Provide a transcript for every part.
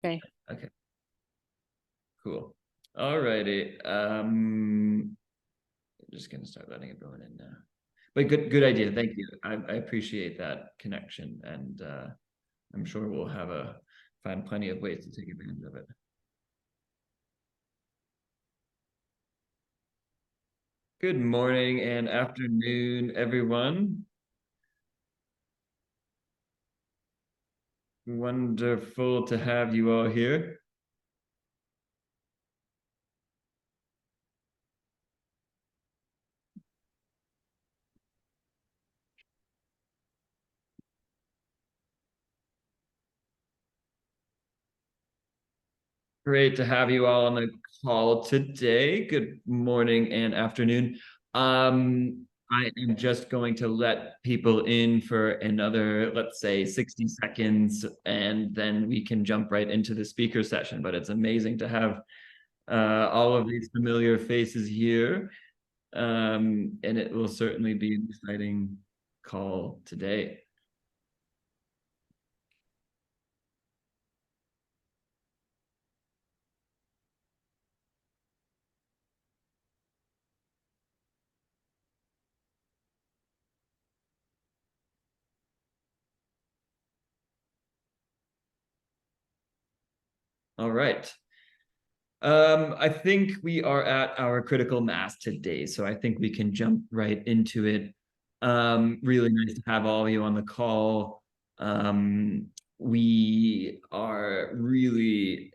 Okay. Okay. Cool. All righty. Just gonna start letting everyone in now. But good idea. Thank you. I appreciate that connection, and I'm sure we'll find plenty of ways to take advantage of it. Good morning and afternoon, everyone. Wonderful to have you all here. Great to have you all on the call today. Good morning and afternoon. I am just going to let people in for another, let's say, 60 seconds, and then we can jump right into the speaker session. But it's amazing to have all of these familiar faces here, and it will certainly be an exciting call today. All right. I think we are at our critical mass today, so I think we can jump right into it. Really nice to have all of you on the call. We are really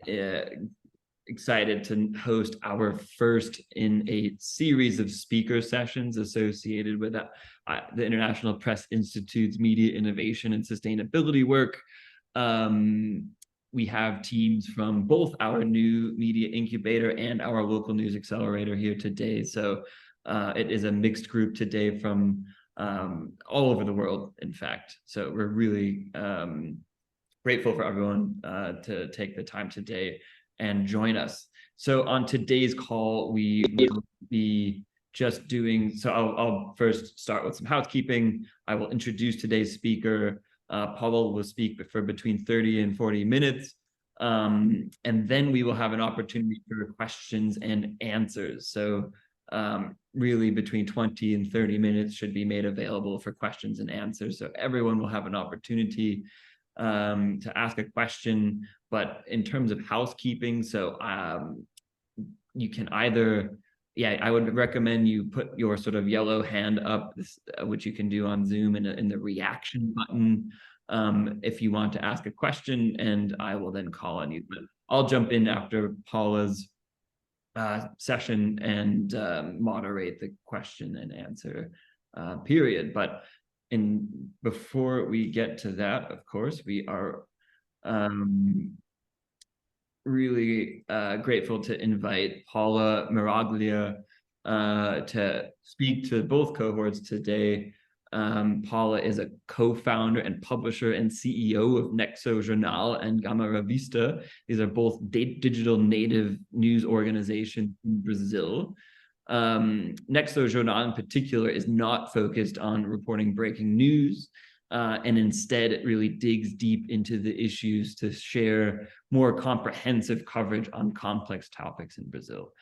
excited to host our first in a series of speaker sessions associated with the International Press Institute's media innovation and sustainability work. We have teams from both our new media incubator and our local news accelerator here today. So it is a mixed group today from all over the world, in fact. So we're really grateful for everyone to take the time today and join us. So on today's call, we will be just doing, so I'll first start with some housekeeping. I will introduce today's speaker. Paula will speak for between 30 and 40 minutes. And then we will have an opportunity for questions and answers. So really between 20 and 30 minutes should be made available for questions and answers. So everyone will have an opportunity to ask a question. But in terms of housekeeping, so you can either, yeah, I would recommend you put your sort of yellow hand up, which you can do on Zoom in the reaction button if you want to ask a question, and I will then call on you. But I'll jump in after Paula's session and moderate the question and answer period. But before we get to that, of course, we are really grateful to invite Paula Miraglia to speak to both cohorts today. Paula is a co-founder and publisher and CEO of Nexo Jornal and Gama Revista. These are both digital native news organizations in Brazil. Nexo Jornal in particular is not focused on reporting breaking news, and instead it really digs deep into the issues to share more comprehensive coverage on complex topics in Brazil.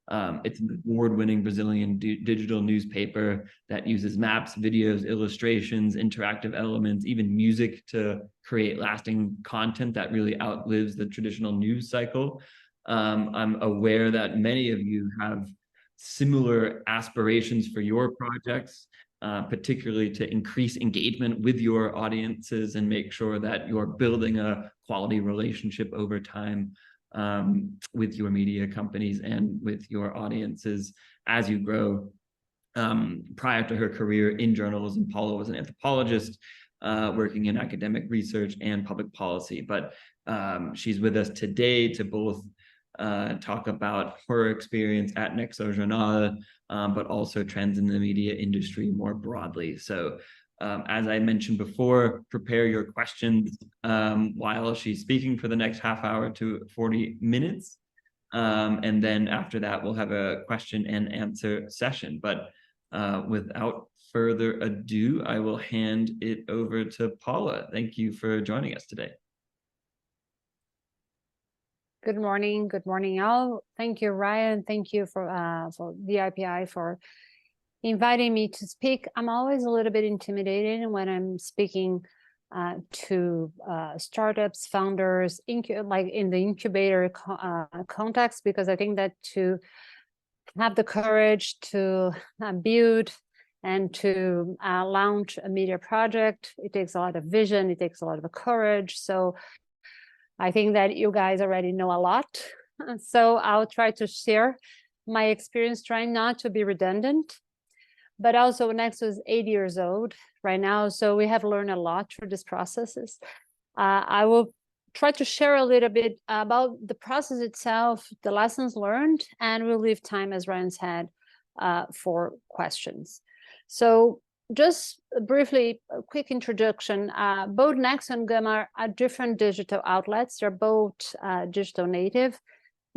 It's an award-winning Brazilian digital newspaper that uses maps, videos, illustrations, interactive elements, even music to create lasting content that really outlives the traditional news cycle. I'm aware that many of you have similar aspirations for your projects, particularly to increase engagement with your audiences and make sure that you're building a quality relationship over time with your media companies and with your audiences as you grow. Prior to her career in journalism, Paula was an anthropologist working in academic research and public policy. But she's with us today to both talk about her experience at Nexo Jornal, but also trends in the media industry more broadly. So as I mentioned before, prepare your questions while she's speaking for the next half hour to 40 minutes. And then after that, we'll have a question and answer session. But without further ado, I will hand it over to Paula. Thank you for joining us today. Good morning, all. Thank you, Ryan. Thank you for the IPI for inviting me to speak. I'm always a little bit intimidated when I'm speaking to startups, founders, like in the incubator context, because I think that to have the courage to build and to launch a media project, it takes a lot of vision, it takes a lot of courage. So I think that you guys already know a lot. So I'll try to share my experience, trying not to be redundant. But also Nexo is 8 years old right now, so we have learned a lot through these processes. I will try to share a little bit about the process itself, the lessons learned, and we'll leave time, as Ryan said, for questions. So just briefly, a quick introduction. Both Nexo and Gamma are different digital outlets. They're both digital native.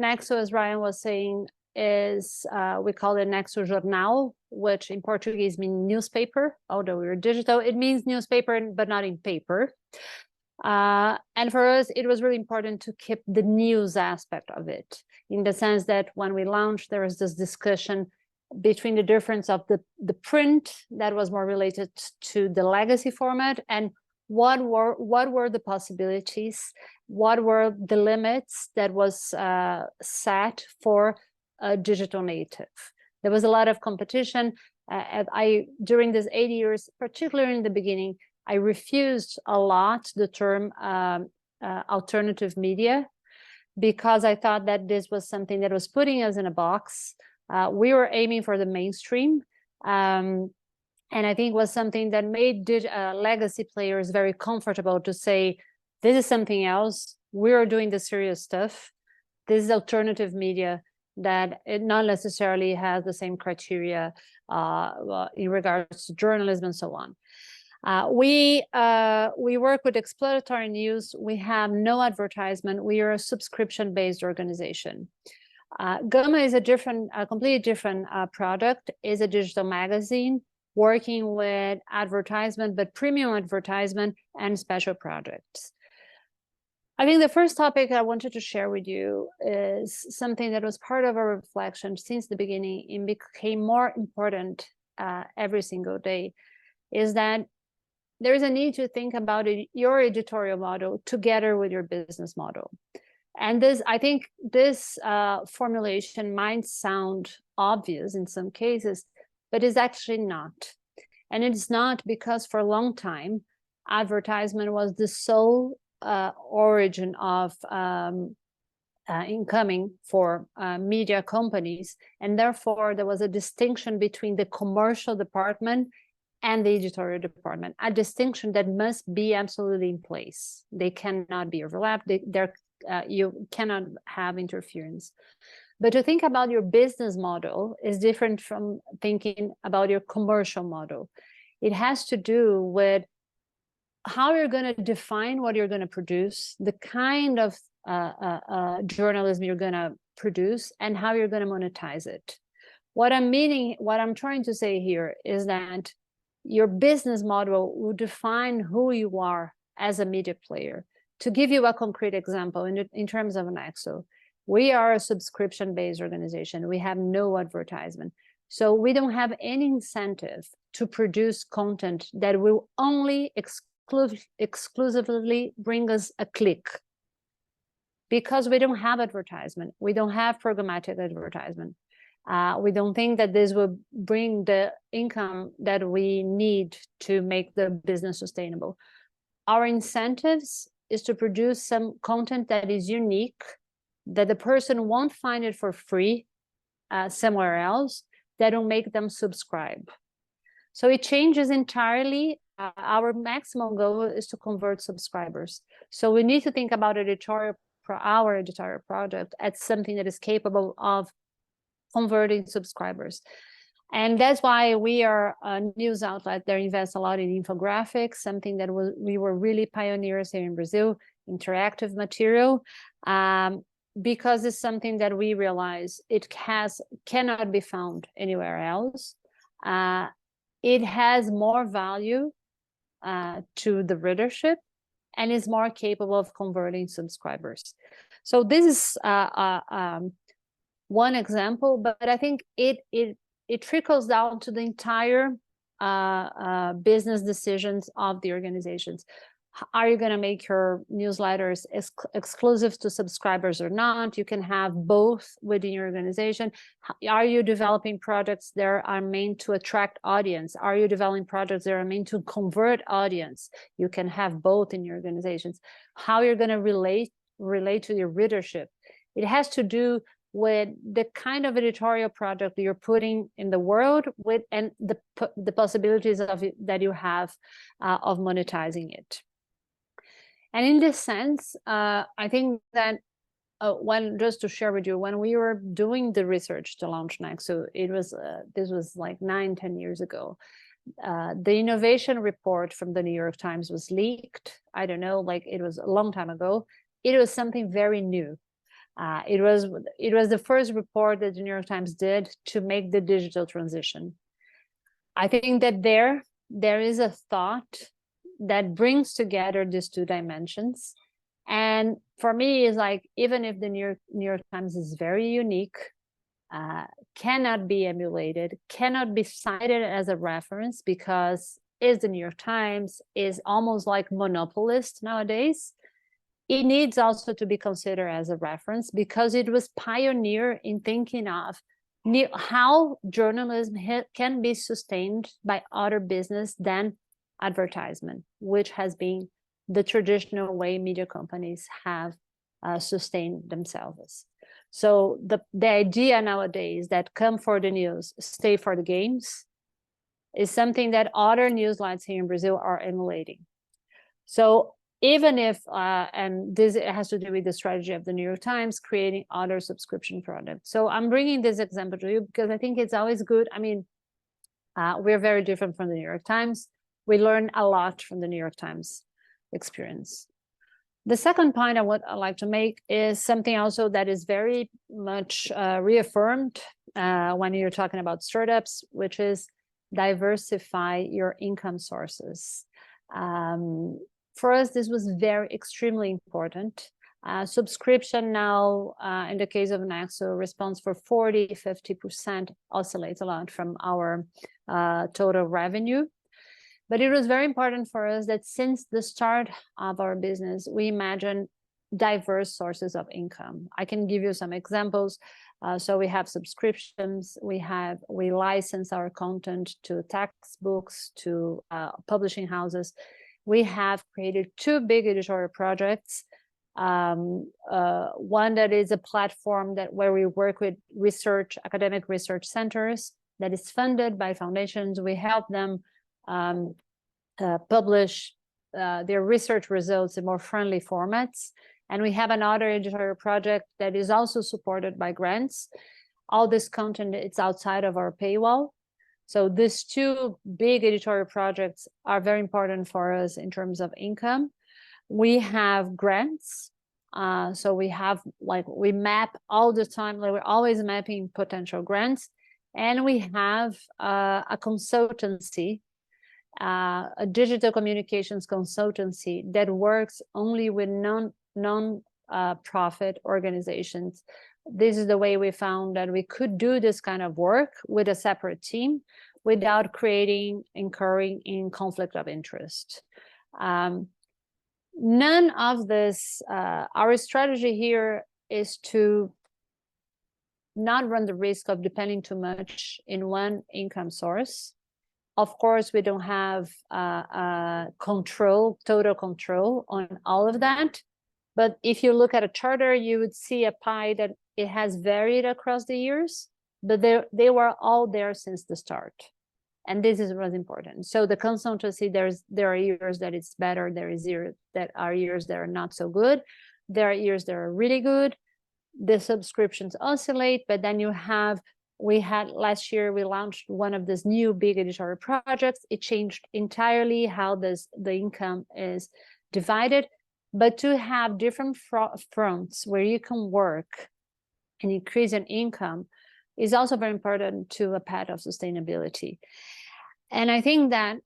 Nexo, as Ryan was saying, is we call it Nexo Jornal, which in Portuguese means newspaper. Although we're digital, it means newspaper, but not in paper. And for us, it was really important to keep the news aspect of it, in the sense that when we launched, there was this discussion between the difference of the print that was more related to the legacy format, and what were the possibilities, what were the limits that was set for a digital native. There was a lot of competition. During these 8 years, particularly in the beginning, I refused a lot the term alternative media, because I thought that this was something that was putting us in a box. We were aiming for the mainstream, and I think it was something that made legacy players very comfortable to say, this is something else, we're doing the serious stuff, this is alternative media, that it not necessarily has the same criteria in regards to journalism and so on. We work with exploratory news. We have no advertisement. We are a subscription-based organization. Gamma is a completely different product. Is a digital magazine working with advertisement, but premium advertisement and special projects. I think the first topic I wanted to share with you is something that was part of our reflection since the beginning and became more important every single day, is that there is a need to think about your editorial model together with your business model. And this, I think this formulation might sound obvious in some cases, but is actually not. And it's not because for a long time, advertisement was the sole origin of incoming for media companies. And therefore, there was a distinction between the commercial department and the editorial department, a distinction that must be absolutely in place. They cannot be overlapped. You cannot have interference. But to think about your business model is different from thinking about your commercial model. It has to do with how you're going to define what you're going to produce, the kind of journalism you're going to produce, and how you're going to monetize it. What I'm trying to say here is that your business model will define who you are as a media player. To give you a concrete example, in terms of Nexo, we are a subscription-based organization. We have no advertisement. So we don't have any incentive to produce content that will only exclusively bring us a click, because we don't have advertisement. We don't have programmatic advertisement. We don't think that this will bring the income that we need to make the business sustainable. Our incentives is to produce some content that is unique, that the person won't find it for free somewhere else, that will make them subscribe. So it changes entirely. Our maximum goal is to convert subscribers. So we need to think about our editorial product as something that is capable of converting subscribers. And that's why we are a news outlet that invests a lot in infographics, something that we were really pioneers here in Brazil, interactive material, because it's something that we realize cannot be found anywhere else. It has more value to the readership and is more capable of converting subscribers. So this is one example, but I think it trickles down to the entire business decisions of the organizations. Are you going to make your newsletters exclusive to subscribers or not? You can have both within your organization. Are you developing products that are meant to attract audience? Are you developing products that are meant to convert audience? You can have both in your organizations. How you're going to relate to your readership. It has to do with the kind of editorial product you're putting in the world with, and the possibilities of it, that you have of monetizing it. And in this sense, I think that just to share with you, when we were doing the research to launch Nexo, it was this was like 9-10 years ago. The innovation report from the New York Times was leaked. I don't know, like it was a long time ago. It was something very new. It was the first report that the New York Times did to make the digital transition. I think that there is a thought that brings together these two dimensions. And for me, it's like, even if the New York Times is very unique, cannot be emulated, cannot be cited as a reference, because the New York Times is almost like monopolist nowadays. It needs also to be considered as a reference, because it was pioneer in thinking of how journalism can be sustained by other business than advertisement, which has been the traditional way media companies have sustained themselves. So the idea nowadays that come for the news, stay for the games, is something that other newsletters here in Brazil are emulating. So even if, and this has to do with the strategy of the New York Times, creating other subscription products. So I'm bringing this example to you because I think it's always good. I mean, we're very different from the New York Times. We learn a lot from the New York Times experience. The second point I would like to make is something also that is very much reaffirmed when you're talking about startups, which is diversify your income sources. For us, this was extremely important. Subscription now, in the case of Nexo, responds for 40–50%, oscillates a lot from our total revenue. But it was very important for us that since the start of our business, we imagine diverse sources of income. I can give you some examples. So we have subscriptions, we license our content to textbooks, to publishing houses. We have created 2 big editorial projects. One that is a platform where we work with academic research centers that is funded by foundations. We help them publish their research results in more friendly formats. And we have another editorial project that is also supported by grants. All this content, it's outside of our paywall. So these 2 big editorial projects are very important for us in terms of income. We have grants. So we map all the time, like we're always mapping potential grants. And we have a consultancy, a digital communications consultancy that works only with non-profit organizations. This is the way we found that we could do this kind of work with a separate team without incurring in conflict of interest. None of this, our strategy here is to not run the risk of depending too much in one income source. Of course, we don't have total control on all of that. But if you look at a charter, you would see a pie that it has varied across the years, but they were all there since the start. And this is what's important. So the consultancy, there are years that it's better. There is years that are not so good. There are years that are really good. The subscriptions oscillate, but then last year, we launched one of these new big editorial projects. It changed entirely how the income is divided. But to have different fronts where you can work and increase your income is also very important to a path of sustainability. And I think that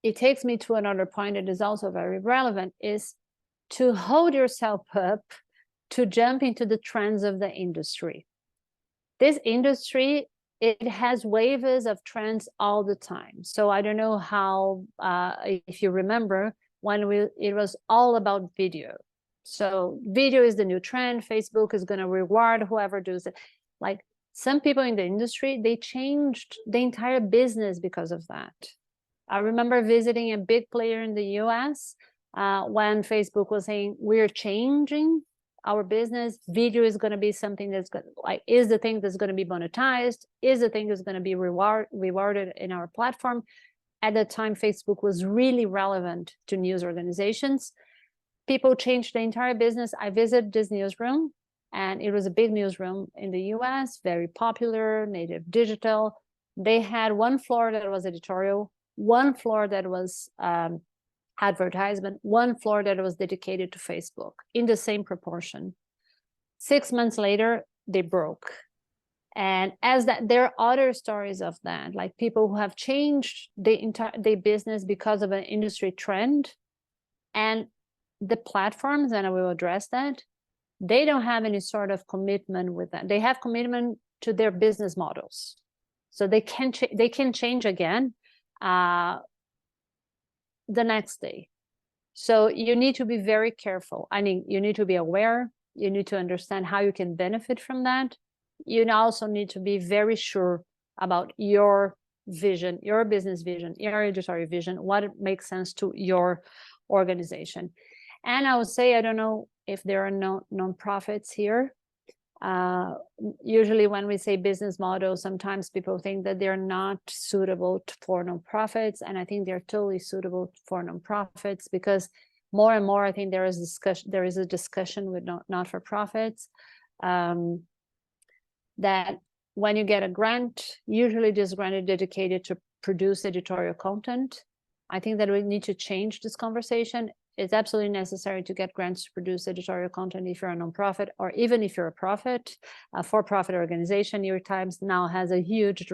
it takes me to another point that is also very relevant, is to hold yourself up to jump into the trends of the industry. This industry, it has waves of trends all the time. So I don't know how, if you remember, when it was all about video. So video is the new trend. Facebook is going to reward whoever does it. Like some people in the industry, they changed the entire business because of that. I remember visiting a big player in the US when Facebook was saying, we're changing our business. Video is going to be something that's going like, is the thing that's going to be monetized, is the thing that's going to be rewarded in our platform. At the time, Facebook was really relevant to news organizations. People changed the entire business. I visited this newsroom, and it was a big newsroom in the US, very popular, native digital. They had one floor that was editorial, one floor that was advertisement, one floor that was dedicated to Facebook in the same proportion. 6 months later, they broke. And as that, there are other stories of that, like people who have changed their business because of an industry trend. And the platforms, and I will address that, they don't have any sort of commitment with that. They have commitment to their business models. So they can change again the next day. So you need to be very careful. I mean, you need to be aware. You need to understand how you can benefit from that. You also need to be very sure about your vision, your business vision, your editorial vision, what makes sense to your organization. And I would say, I don't know if there are no nonprofits here. Usually when we say business model, sometimes people think that they're not suitable for nonprofits. And I think they're totally suitable for nonprofits, because more and more, I think there is a discussion with not-for-profits that when you get a grant, usually this grant is dedicated to produce editorial content. I think that we need to change this conversation. It's absolutely necessary to get grants to produce editorial content if you're a nonprofit, or even if you're a profit, a for-profit organization. New York Times now has a huge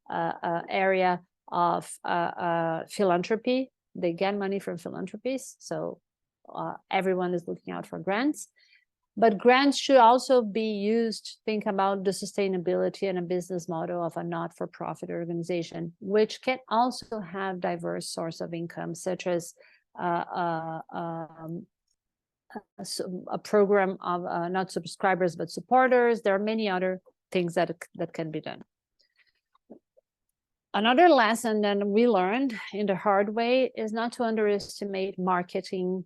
area of philanthropy. They get money from philanthropies, so everyone is looking out for grants. But grants should also be used to think about the sustainability and a business model of a not-for-profit organization, which can also have diverse source of income, such as a program of not subscribers but supporters. There are many other things that can be done. Another lesson that we learned in the hard way is not to underestimate marketing,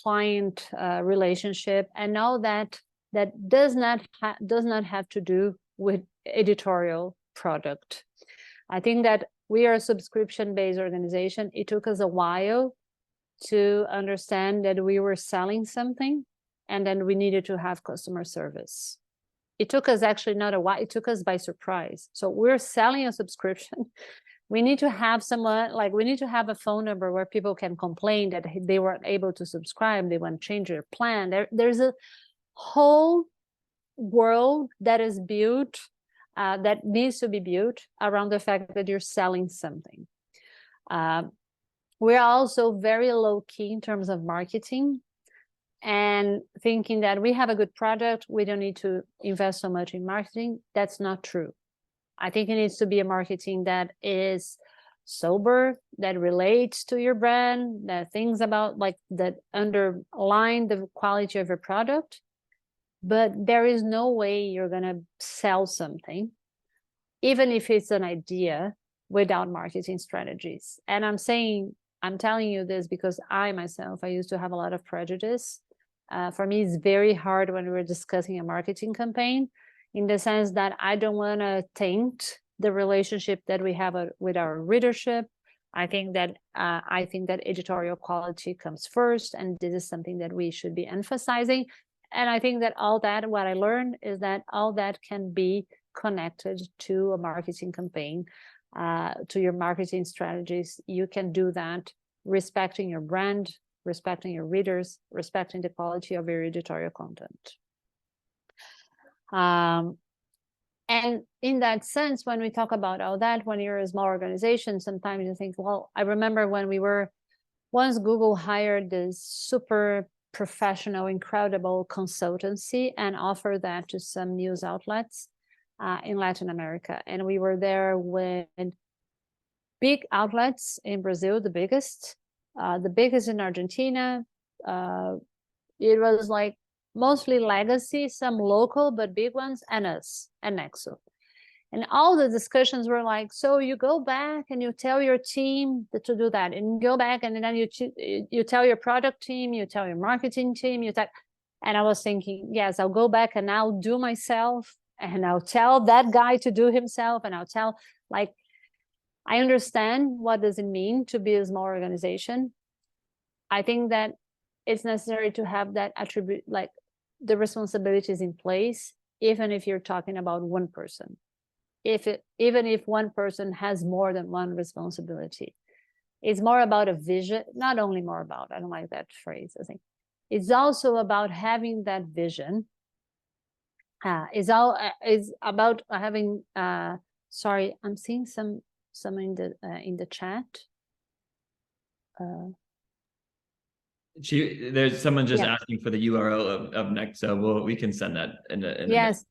client relationship, and know that does not have to do with editorial product. I think that we are a subscription-based organization. It took us a while to understand that we were selling something, and then we needed to have customer service. It took us actually not a while, it took us by surprise. So we're selling a subscription. We need to have someone, like we need to have a phone number where people can complain that they weren't able to subscribe, they want to change their plan. There's a whole world that is built, that needs to be built around the fact that you're selling something. We're also very low-key in terms of marketing, and thinking that we have a good product, we don't need to invest so much in marketing. That's not true. I think it needs to be a marketing that is sober, that relates to your brand, that things about like that underline the quality of your product. But there is no way you're gonna sell something, even if it's an idea, without marketing strategies. And I'm telling you this because I myself, I used to have a lot of prejudice. For me, it's very hard when we're discussing a marketing campaign, in the sense that I don't want to taint the relationship that we have with our readership. I think that editorial quality comes first, and this is something that we should be emphasizing. And I think that what I learned is that all that can be connected to a marketing campaign, to your marketing strategies. You can do that respecting your brand, respecting your readers, respecting the quality of your editorial content. And in that sense, when we talk about all that, when you're a small organization, sometimes you think, well, I remember when once Google hired this super professional, incredible consultancy and offer that to some news outlets in Latin America. And we were there with big outlets in Brazil, the biggest in Argentina. It was like mostly legacy, some local, but big ones, and us, and Nexo. And all the discussions were like, so you go back and you tell your team to do that, and you go back and then you tell your product team, you tell your marketing team, and I was thinking, yes, I'll go back and I'll do myself, and I'll tell that guy to do himself, and I'll tell, like, I understand what does it mean to be a small organization. I think that it's necessary to have that attribute, like the responsibilities in place, even if you're talking about one person. Even if one person has more than one responsibility, it's more about a vision. Not only more about, I don't like that phrase. I think it's also about having that vision. Is about having. Sorry, I'm seeing some in the chat. There's someone just asking for the URL of Nexo. Well, we can send that in yes.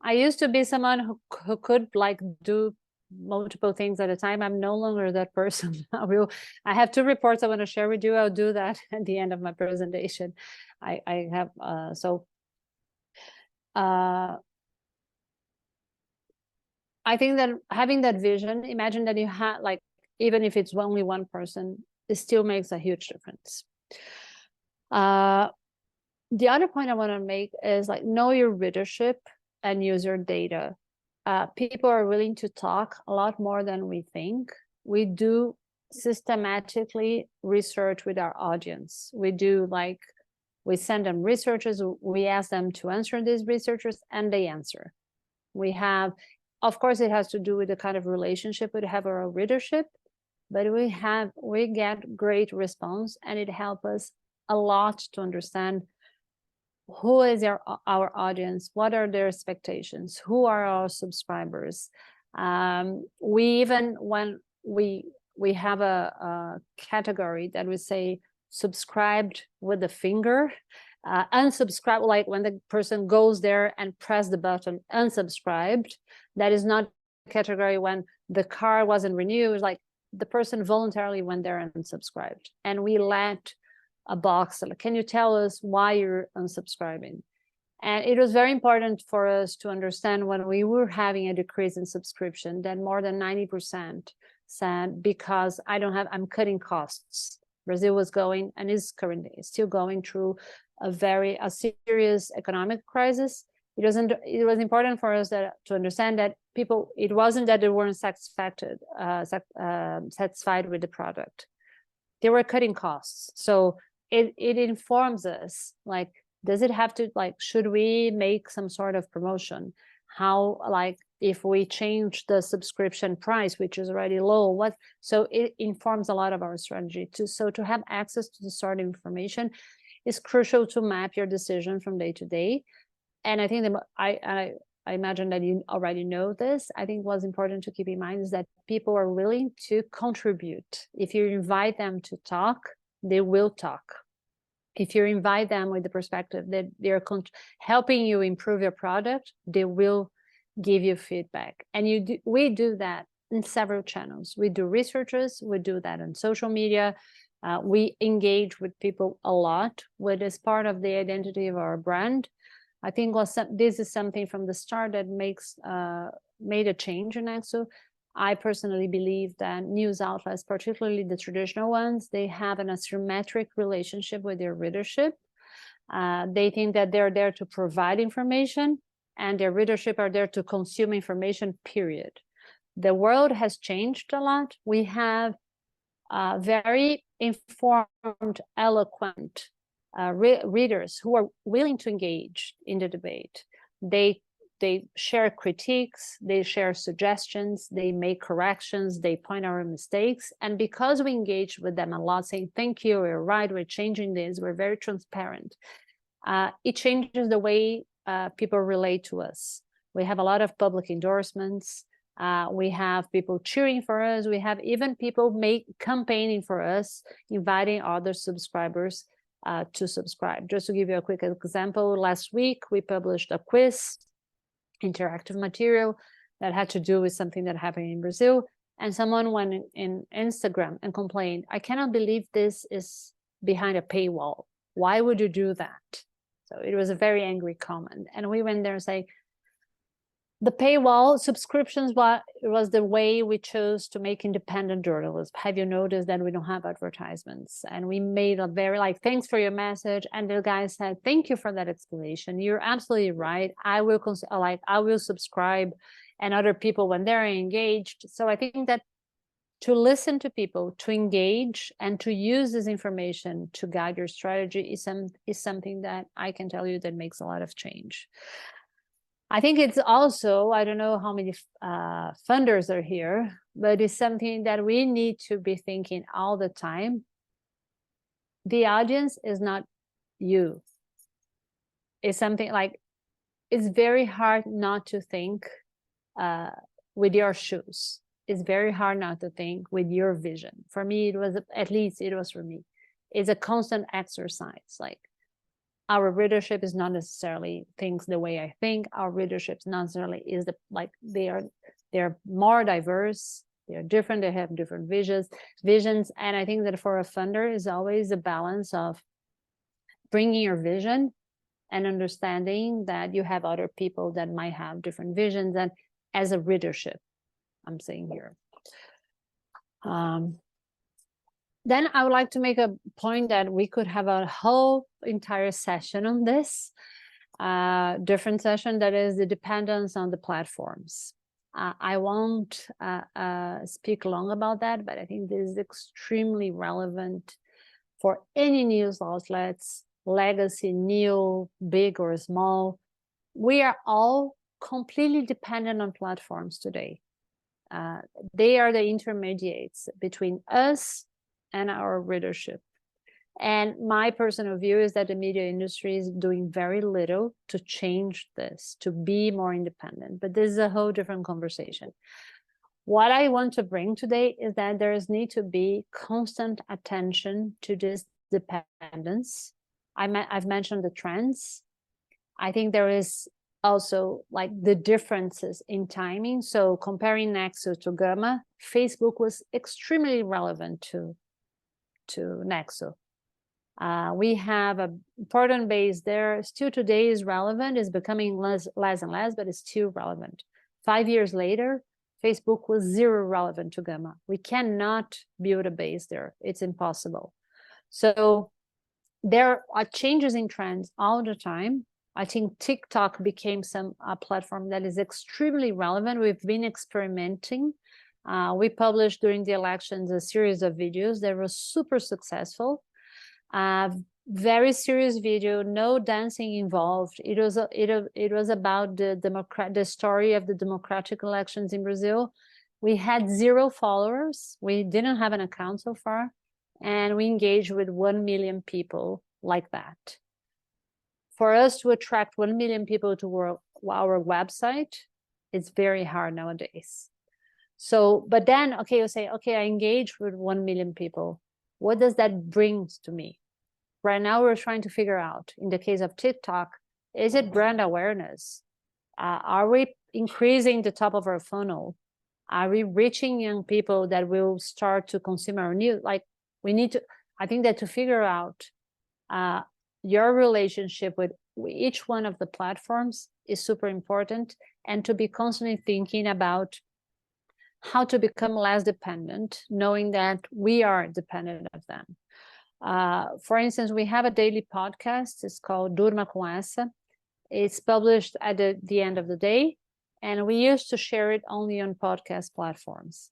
I used to be someone who could like do multiple things at a time. I'm no longer that person. I have 2 reports I want to share with you. I'll do that at the end of my presentation. I have I think that having that vision, imagine that you have, like, even if it's only one person, it still makes a huge difference. The other point I want to make is, like, know your readership and use your data. People are willing to talk a lot more than we think. We do systematically research with our audience. We send them researchers, we ask them to answer these researchers, and they answer. We have, of course, it has to do with the kind of relationship we have with our readership, but we get great response, and it helps us a lot to understand who is our audience, what are their expectations, who are our subscribers. We even, when we have a category that we say subscribed with the finger, unsubscribe, like when the person goes there and press the button unsubscribed. That is not a category when the car wasn't renewed, like the person voluntarily went there and unsubscribed, and we let a box, like, can you tell us why you're unsubscribing? And it was very important for us to understand, when we were having a decrease in subscription, that more than 90% said, because I'm cutting costs. Brazil was going, and is currently still going through a serious economic crisis. It was important for us to understand that people, it wasn't that they weren't satisfied with the product. They were cutting costs. So it informs us, like, does it have to, like, should we make some sort of promotion? How, like, if we change the subscription price, which is already low, so it informs a lot of our strategy too. So to have access to this sort of information is crucial to map your decision from day to day. And I think that I imagine that you already know this. I think what's important to keep in mind is that people are willing to contribute. If you invite them to talk, they will talk. If you invite them with the perspective that they're helping you improve your product, they will give you feedback. And we do that in several channels. We do researches, we do that on social media. We engage with people a lot, which is part of the identity of our brand. I think this is something from the start that made a change in Nexo. I personally believe that news outlets, particularly the traditional ones, they have an asymmetric relationship with their readership. They think that they're there to provide information, and their readership are there to consume information, period. The world has changed a lot. We have very informed, eloquent readers who are willing to engage in the debate. They share critiques, they share suggestions, they make corrections, they point out mistakes. And because we engage with them a lot, saying, thank you, we're right, we're changing this, we're very transparent, it changes the way people relate to us. We have a lot of public endorsements. We have people cheering for us. We have even people campaigning for us, inviting other subscribers to subscribe. Just to give you a quick example, last week we published a quiz, interactive material that had to do with something that happened in Brazil. And someone went in Instagram and complained, I cannot believe this is behind a paywall. Why would you do that? So it was a very angry comment. And we went there and say, the paywall subscriptions was the way we chose to make independent journalism. Have you noticed that we don't have advertisements? And we made a very thanks for your message. And the guy said, thank you for that explanation. You're absolutely right. I will subscribe, and other people when they're engaged. So I think that to listen to people, to engage, and to use this information to guide your strategy is something that I can tell you that makes a lot of change. I think it's also, I don't know how many funders are here, but it's something that we need to be thinking all the time. The audience is not you. It's something like, it's very hard not to think with your shoes. It's very hard not to think with your vision. For me, it was, at least it was for me. It's a constant exercise. Like, our readership is not necessarily thinks the way I think. Our readership not necessarily is they're more diverse. They're different. They have different visions. And I think that for a funder is always a balance of bringing your vision and understanding that you have other people that might have different visions, and as a readership, I'm saying here. Then I would like to make a point that we could have a whole entire session on this, different session, that is the dependence on the platforms. I won't speak long about that, but I think this is extremely relevant for any news outlets, legacy, new, big or small. We are all completely dependent on platforms today. They are the intermediates between us and our readership. And my personal view is that the media industry is doing very little to change this, to be more independent. But this is a whole different conversation. What I want to bring today is that there is need to be constant attention to this dependence. I've mentioned the trends. I think there is also like the differences in timing. So comparing Nexo to Gama, Facebook was extremely relevant to Nexo. We have an important base there. Still today is relevant, is becoming less and less, but it's still relevant. 5 years later, Facebook was zero relevant to Gama. We cannot build a base there. It's impossible. So there are changes in trends all the time. I think TikTok became a platform that is extremely relevant. We've been experimenting. We published during the elections a series of videos that were super successful. Very serious video, no dancing involved. It was about the story of the democratic elections in Brazil. We had 0 followers. We didn't have an account so far, and we engaged with 1 million people like that. For us to attract 1 million people to our website, it's very hard nowadays. So, but then, okay, you say, okay, I engage with 1 million people. What does that bring to me? Right now, we're trying to figure out, in the case of TikTok, is it brand awareness? Are we increasing the top of our funnel? Are we reaching young people that will start to consume our news? Like, we need to, I think that to figure out your relationship with each one of the platforms is super important, and to be constantly thinking about how to become less dependent, knowing that we are dependent of them. For instance, we have a daily podcast. It's called Durma Com Essa. It's published at the end of the day, and we used to share it only on podcast platforms.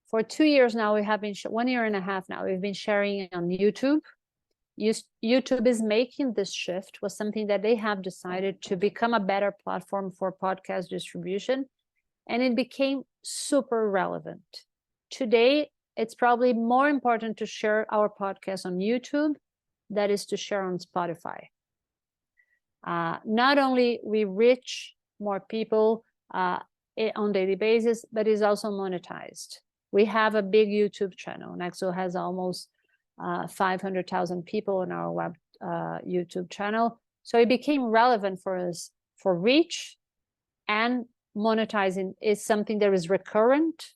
For 2 years now, we have been 1 year and a half now, we've been sharing it on YouTube. YouTube is making this shift, was something that they have decided to become a better platform for podcast distribution, and it became super relevant. Today, it's probably more important to share our podcast on YouTube than is to share on Spotify. Not only we reach more people on daily basis, but it's also monetized. We have a big YouTube channel. Nexo has almost 500,000 people on YouTube channel. So it became relevant for us for reach, and monetizing is something that is recurrent.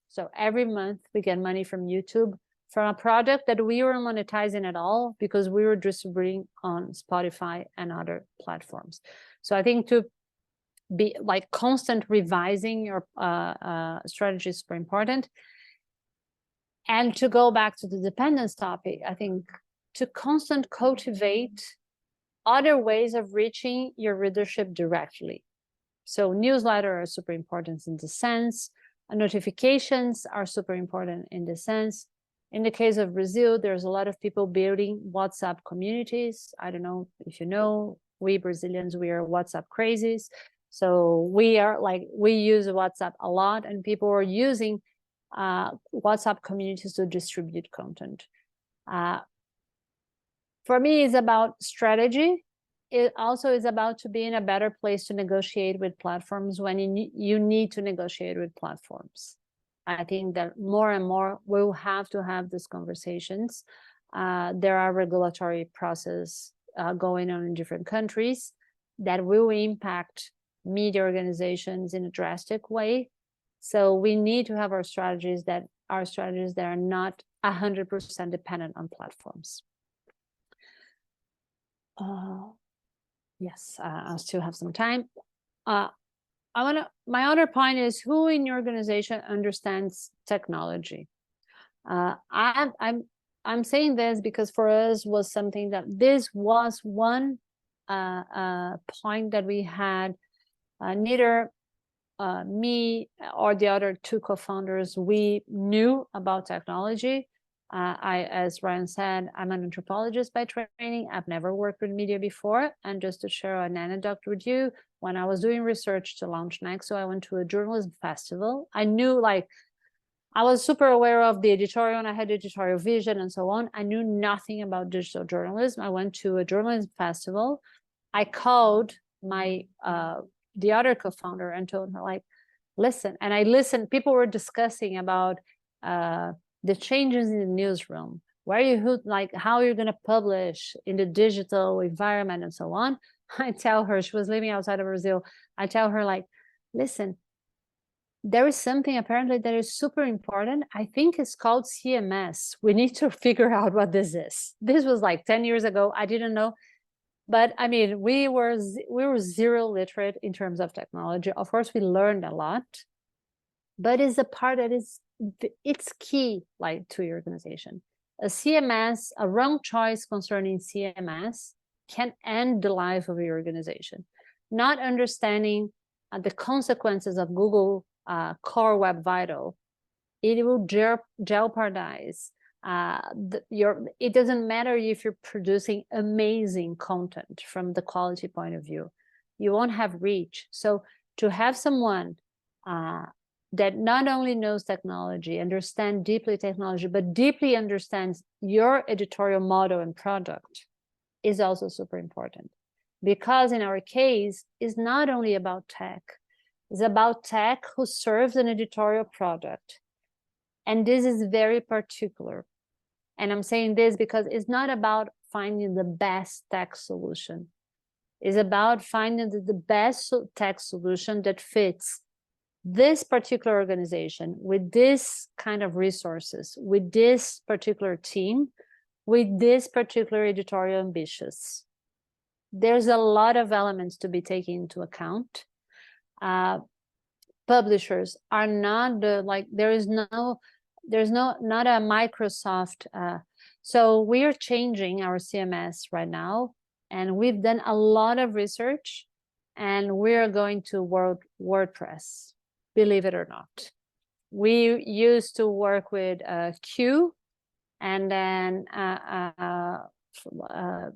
So every month we get money from YouTube from a product that we weren't monetizing at all because we were distributing on Spotify and other platforms. So I think to be like constant revising your strategy is super important. And to go back to the dependence topic, I think to constant cultivate other ways of reaching your readership directly. So newsletters are super important in this sense. Notifications are super important in this sense. In the case of Brazil, there's a lot of people building WhatsApp communities. I don't know if you know, we Brazilians, we are WhatsApp crazies. So we use WhatsApp a lot, and people are using WhatsApp communities to distribute content. For me, it's about strategy. It also is about to be in a better place to negotiate with platforms when you need to negotiate with platforms. I think that more and more we'll have to have these conversations. There are regulatory processes going on in different countries that will impact media organizations in a drastic way. So we need to have our strategies that are not 100% dependent on platforms. Yes, I still have some time. My other point is, who in your organization understands technology? I'm saying this because for us was something that this was one point that we had. Neither me or the other two co-founders, we knew about technology. As Ryan said, I'm an anthropologist by training. I've never worked with media before. And just to share an anecdote with you, when I was doing research to launch Nexo, I went to a journalism festival. I knew, like, I was super aware of the editorial, and I had editorial vision and so on. I knew nothing about digital journalism. I went to a journalism festival. I called my the other co-founder and told her, like, listen. And I listened. People were discussing about the changes in the newsroom, how you're going to publish in the digital environment and so on. I tell her, she was living outside of Brazil. I tell her, like, listen, there is something apparently that is super important. I think it's called CMS. We need to figure out what this is. This was like 10 years ago. I didn't know. But I mean, we were zero literate in terms of technology. Of course, we learned a lot, but it's a part that it's key, like, to your organization. A CMS, a wrong choice concerning CMS can end the life of your organization. Not understanding the consequences of Google Core Web Vital, it will jeopardize it doesn't matter if you're producing amazing content from the quality point of view, you won't have reach. So to have someone that not only knows technology, understand deeply technology, but deeply understands your editorial model and product is also super important. Because in our case, it's not only about tech, it's about tech who serves an editorial product. And this is very particular. And I'm saying this because it's not about finding the best tech solution. It's about finding the best tech solution that fits this particular organization with this kind of resources, with this particular team, with this particular editorial ambitions. There's a lot of elements to be taken into account. Publishers are not there's not a Microsoft. So we are changing our CMS right now, and we've done a lot of research, and we're going to WordPress, believe it or not. We used to work with Q, and then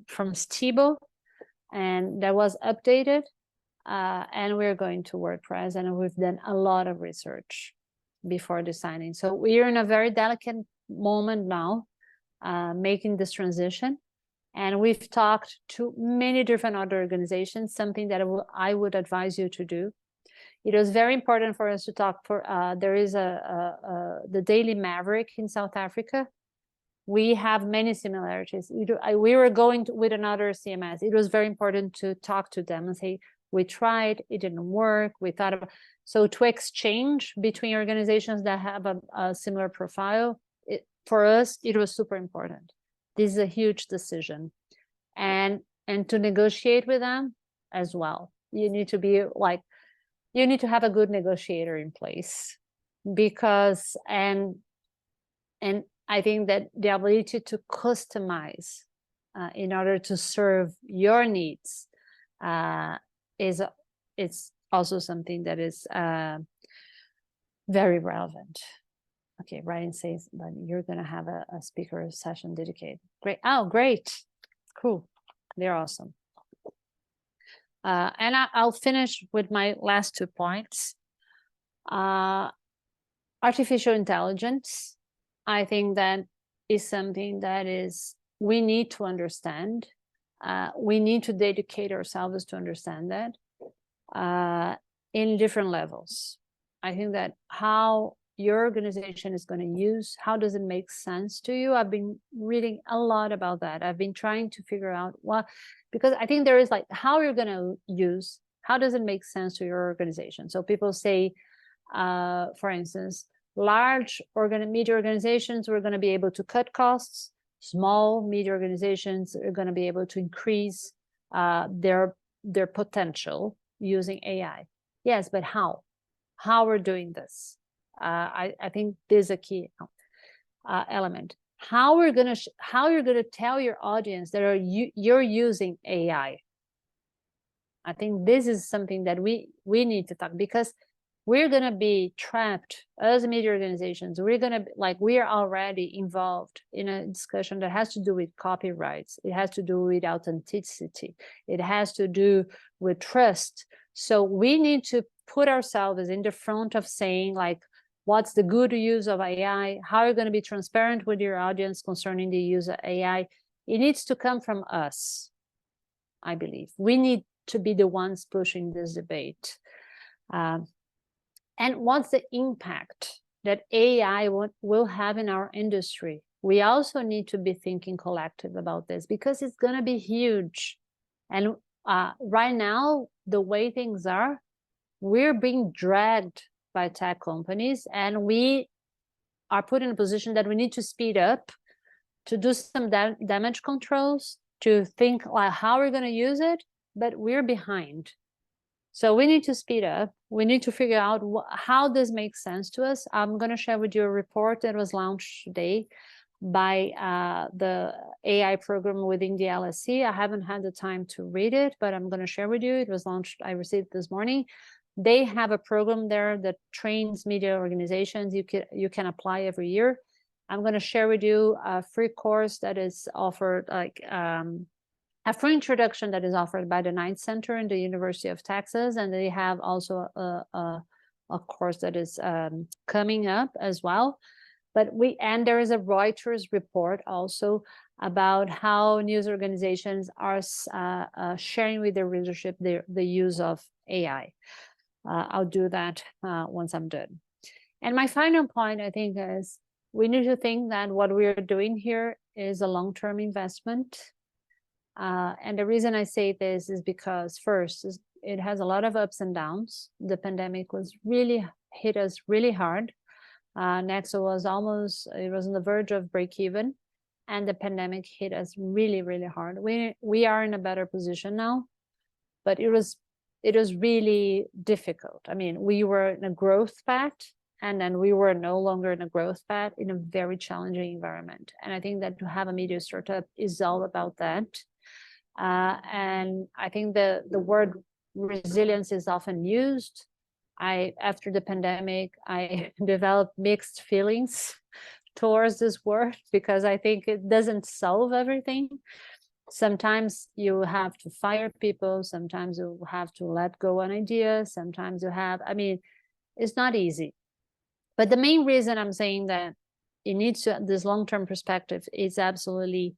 from Stibo, and that was updated, and we're going to WordPress, and we've done a lot of research before deciding. So we're in a very delicate moment now, making this transition. And we've talked to many different other organizations, something that I would advise you to do. It was very important for us to talk there is the Daily Maverick in South Africa. we have many similarities. We were going with another CMS. It was very important to talk to them and say, we tried, it didn't work. We thought about, so to exchange between organizations that have a similar profile, for us, it was super important. This is a huge decision. And to negotiate with them as well. You need to be like, you need to have a good negotiator in place, because, and I think that the ability to customize in order to serve your needs it's also something that is very relevant. Okay, Ryan says that you're going to have a speaker session dedicated. Great. Oh, great. Cool. They're awesome. And I'll finish with my last 2 points. Artificial intelligence, I think that is something that we need to understand. We need to dedicate ourselves to understand that in different levels. I think that how your organization is going to use, how does it make sense to you? I've been reading a lot about that. I've been trying to figure out what, because I think there is like how you're going to use, how does it make sense to your organization? So people say, for instance, large media organizations are going to be able to cut costs. Small media organizations are going to be able to increase their potential using AI. Yes, but how? How we're doing this? I think this is a key element. How you're gonna tell your audience that you're using AI. I think this is something that we need to talk, because we're gonna be trapped as media organizations. We're gonna we are already involved in a discussion that has to do with copyrights. It has to do with authenticity. It has to do with trust. So we need to put ourselves in the front of saying like, what's the good use of AI? How are you going to be transparent with your audience concerning the use of AI? It needs to come from us, I believe. We need to be the ones pushing this debate. And what's the impact that AI will have in our industry? We also need to be thinking collective about this, because it's going to be huge. And right now, the way things are, we're being dragged by tech companies, and we are put in a position that we need to speed up to do some damage controls, to think like how we're going to use it, but we're behind. So we need to speed up. We need to figure out how this makes sense to us. I'm going to share with you a report that was launched today by the AI program within the LSE. I haven't had the time to read it, but I'm going to share with you. It was launched, I received this morning. They have a program there that trains media organizations. You can apply every year. I'm going to share with you a free course that is offered, like a free introduction that is offered by the Knight Center in the University of Texas, and they have also a course that is coming up as well. But and there is a Reuters report also about how news organizations are sharing with their readership the use of AI. I'll do that once I'm done. And my final point, I think, is we need to think that what we're doing here is a long-term investment. And the reason I say this is because, first, it has a lot of ups and downs. The pandemic hit us really hard. Nexo was on the verge of break even, and the pandemic hit us really, really hard. We are in a better position now, but it was really difficult. I mean, we were in a growth path, and then we were no longer in a growth path in a very challenging environment. And I think that to have a media startup is all about that. And I think the word resilience is often used. After the pandemic, I developed mixed feelings towards this word, because I think it doesn't solve everything. Sometimes you have to fire people. Sometimes you have to let go an idea. Sometimes it's not easy. But the main reason I'm saying that this long-term perspective is absolutely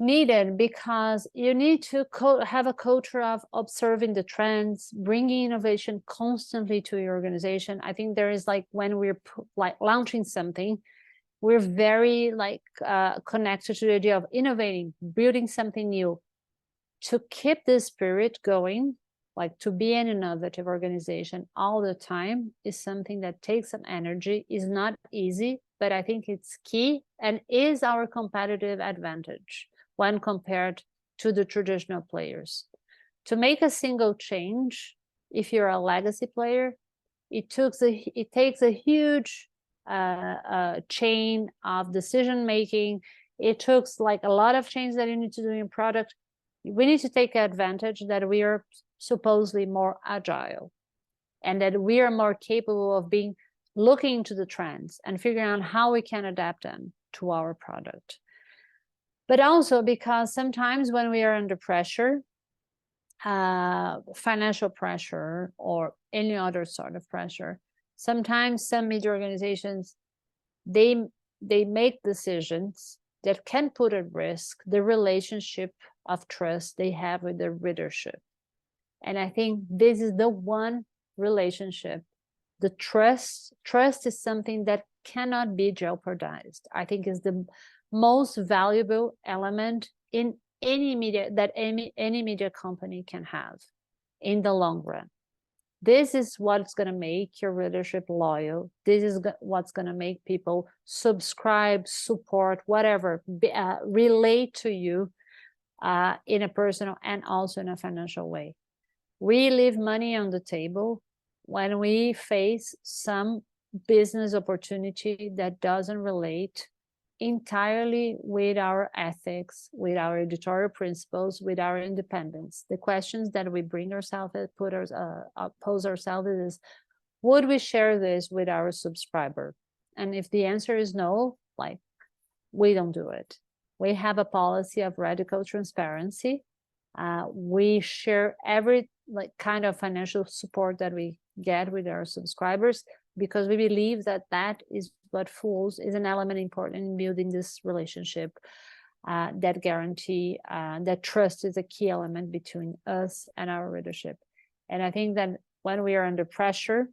needed, because you need to have a culture of observing the trends, bringing innovation constantly to your organization. I think there is when we're launching something, we're very like connected to the idea of innovating, building something new. To keep this spirit going, like to be an innovative organization all the time, is something that takes some energy, is not easy, but I think it's key and is our competitive advantage when compared to the traditional players. To make a single change, if you're a legacy player, it takes a huge chain of decision making. It took like a lot of change that you need to do in product. We need to take advantage that we are supposedly more agile and that we are more capable of looking into the trends and figuring out how we can adapt them to our product. But also because sometimes when we are under pressure, financial pressure or any other sort of pressure, sometimes some media organizations, they make decisions that can put at risk the relationship of trust they have with their readership. And I think this is the one relationship, the trust is something that cannot be jeopardized. I think is the most valuable element in any media that any media company can have in the long run. This is what's going to make your readership loyal. This is what's going to make people subscribe, support, whatever, relate to you in a personal and also in a financial way. We leave money on the table when we face some business opportunity that doesn't relate entirely with our ethics, with our editorial principles, with our independence. The questions that we bring ourselves, pose ourselves is, would we share this with our subscriber? And if the answer is no, like, we don't do it. We have a policy of radical transparency. We share every kind of financial support that we get with our subscribers, because we believe that that is what is an element important in building this relationship, that guarantee, that trust is a key element between us and our readership. And I think that when we are under pressure,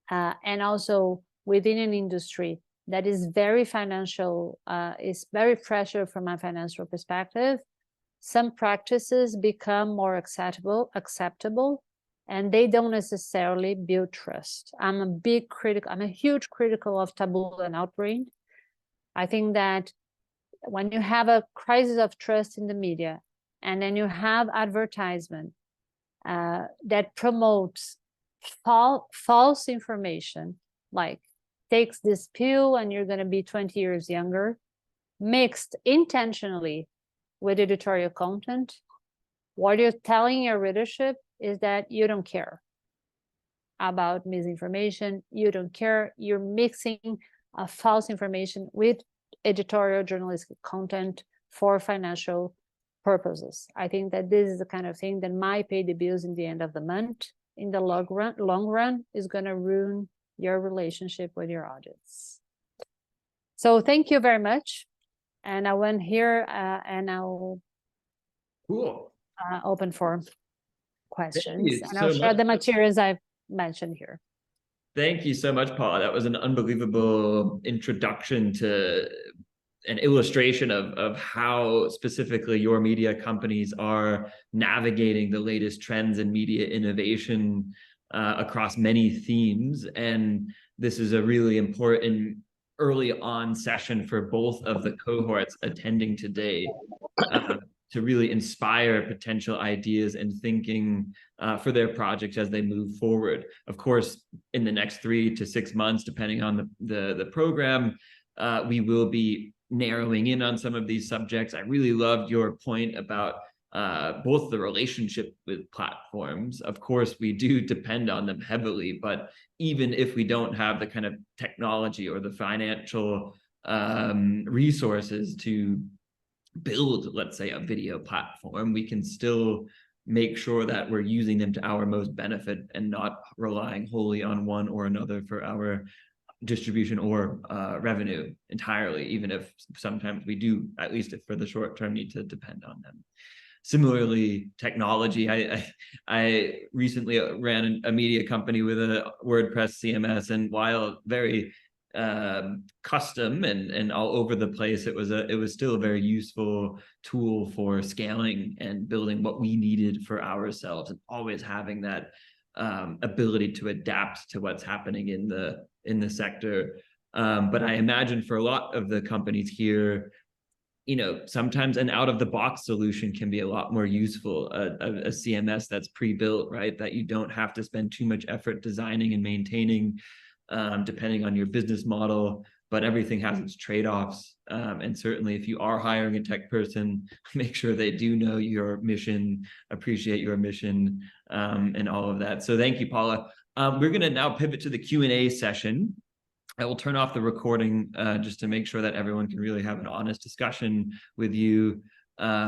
and also within an industry that is very financial, is very pressure from a financial perspective, some practices become more acceptable, and they don't necessarily build trust. I'm a huge critical of taboo and outbrain. I think that when you have a crisis of trust in the media, and then you have advertisement that promotes false information, like takes this pill and you're going to be 20 years younger, mixed intentionally with editorial content, what you're telling your readership is that you don't care about misinformation. You don't care. You're mixing false information with editorial journalistic content for financial purposes. I think that this is the kind of thing that might pay the bills in the end of the month. In the long run is going to ruin your relationship with your audience. So thank you very much. And I went here and I'll open for questions, and I'll share the materials I've mentioned here. Thank you so much, Paula. That was an unbelievable introduction to an illustration of how specifically your media companies are navigating the latest trends in media innovation across many themes. And this is a really important early on session for both of the cohorts attending today, to really inspire potential ideas and thinking for their projects as they move forward. Of course, in the next 3 to 6 months, depending on the program, we will be narrowing in on some of these subjects. I really loved your point about both the relationship with platforms. Of course, we do depend on them heavily, but even if we don't have the kind of technology or the financial resources to build, let's say, a video platform, we can still make sure that we're using them to our most benefit and not relying wholly on one or another for our distribution or revenue entirely, even if sometimes we do, at least for the short term, need to depend on them. Similarly, technology. I recently ran a media company with a WordPress CMS, and while very custom and all over the place, it was still a very useful tool for scaling and building what we needed for ourselves, and always having that ability to adapt to what's happening in the sector. But I imagine for a lot of the companies here, sometimes an out-of-the-box solution can be a lot more useful, a CMS that's pre-built, right? That you don't have to spend too much effort designing and maintaining, depending on your business model, but everything has its trade-offs. And certainly if you are hiring a tech person, make sure they do know your mission, appreciate your mission, and all of that. So thank you, Paula. We're going to now pivot to the Q&A session. I will turn off the recording just to make sure that everyone can really have an honest discussion with you.